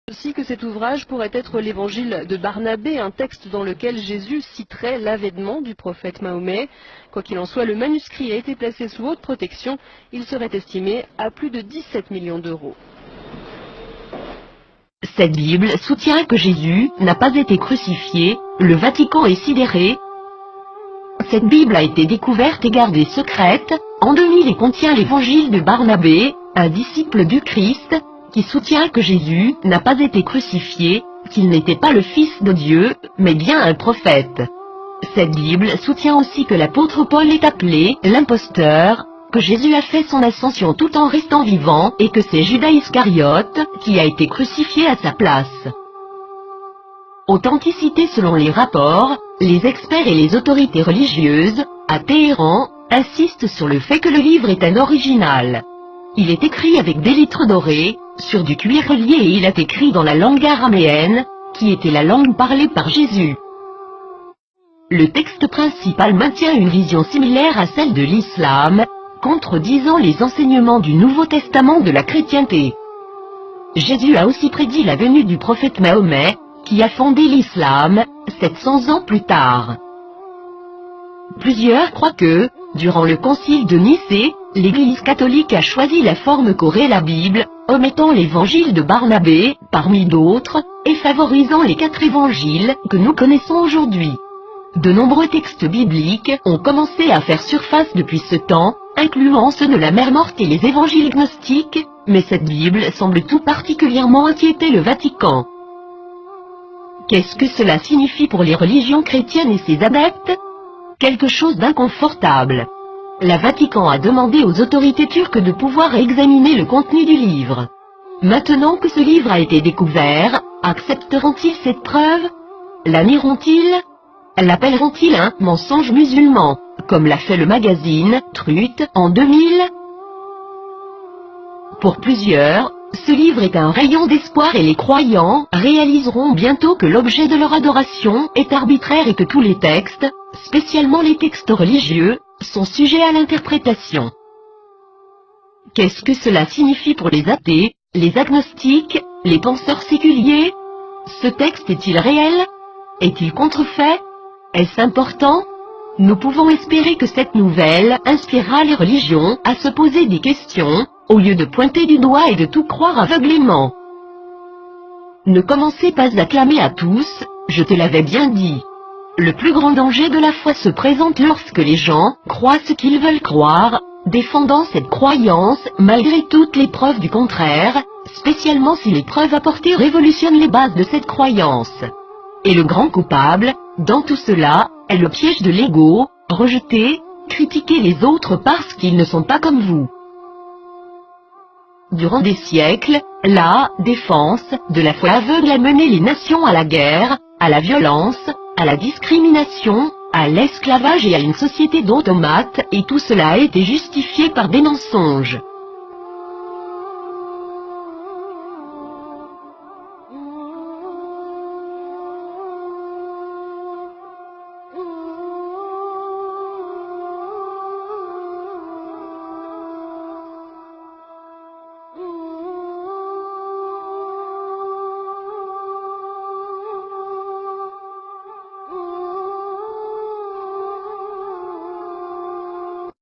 Aussi que cet ouvrage pourrait être l'évangile de Barnabé, un texte dans lequel Jésus citerait l'avènement du prophète Mahomet. Quoi qu'il en soit, le manuscrit a été placé sous haute protection. Il serait estimé à plus de 17 millions d'euros. Cette Bible soutient que Jésus n'a pas été crucifié, le Vatican est sidéré. Cette Bible a été découverte et gardée secrète, en 2000 et contient l'évangile de Barnabé, un disciple du Christ, qui soutient que Jésus n'a pas été crucifié, qu'il n'était pas le Fils de Dieu, mais bien un prophète. Cette Bible soutient aussi que l'apôtre Paul est appelé l'imposteur, que Jésus a fait son ascension tout en restant vivant et que c'est Judas Iscariote qui a été crucifié à sa place. Authenticité selon les rapports, les experts et les autorités religieuses, à Téhéran, insistent sur le fait que le livre est un original. Il est écrit avec des lettres dorées, sur du cuir relié et il est écrit dans la langue araméenne, qui était la langue parlée par Jésus. Le texte principal maintient une vision similaire à celle de l'islam, contredisant les enseignements du Nouveau Testament de la chrétienté. Jésus a aussi prédit la venue du prophète Mahomet, qui a fondé l'islam, 700 ans plus tard. Plusieurs croient que, durant le concile de Nicée, l'Église catholique a choisi la forme qu'aurait la Bible, omettant l'évangile de Barnabé, parmi d'autres, et favorisant les 4 évangiles que nous connaissons aujourd'hui. De nombreux textes bibliques ont commencé à faire surface depuis ce temps, incluant ceux de la Mère morte et les évangiles gnostiques, mais cette Bible semble tout particulièrement inquiéter le Vatican. Qu'est-ce que cela signifie pour les religions chrétiennes et ses adeptes? Quelque chose d'inconfortable. Le Vatican a demandé aux autorités turques de pouvoir examiner le contenu du livre. Maintenant que ce livre a été découvert, accepteront-ils cette preuve? La nieront-ils? L'appelleront-ils un mensonge musulman, comme l'a fait le magazine Truth en 2000? Pour plusieurs, ce livre est un rayon d'espoir et les croyants réaliseront bientôt que l'objet de leur adoration est arbitraire et que tous les textes, spécialement les textes religieux, sont sujets à l'interprétation. Qu'est-ce que cela signifie pour les athées, les agnostiques, les penseurs séculiers? Ce texte est-il réel? Est-il contrefait? Est-ce important? Nous pouvons espérer que cette nouvelle inspirera les religions à se poser des questions, au lieu de pointer du doigt et de tout croire aveuglément. Ne commencez pas à clamer à tous, je te l'avais bien dit. Le plus grand danger de la foi se présente lorsque les gens croient ce qu'ils veulent croire, défendant cette croyance malgré toutes les preuves du contraire, spécialement si les preuves apportées révolutionnent les bases de cette croyance. Et le grand coupable, dans tout cela, est le piège de l'ego, rejeter, critiquer les autres parce qu'ils ne sont pas comme vous. Durant des siècles, la défense de la foi aveugle a mené les nations à la guerre, à la violence, à la discrimination, à l'esclavage et à une société d'automates, et tout cela a été justifié par des mensonges.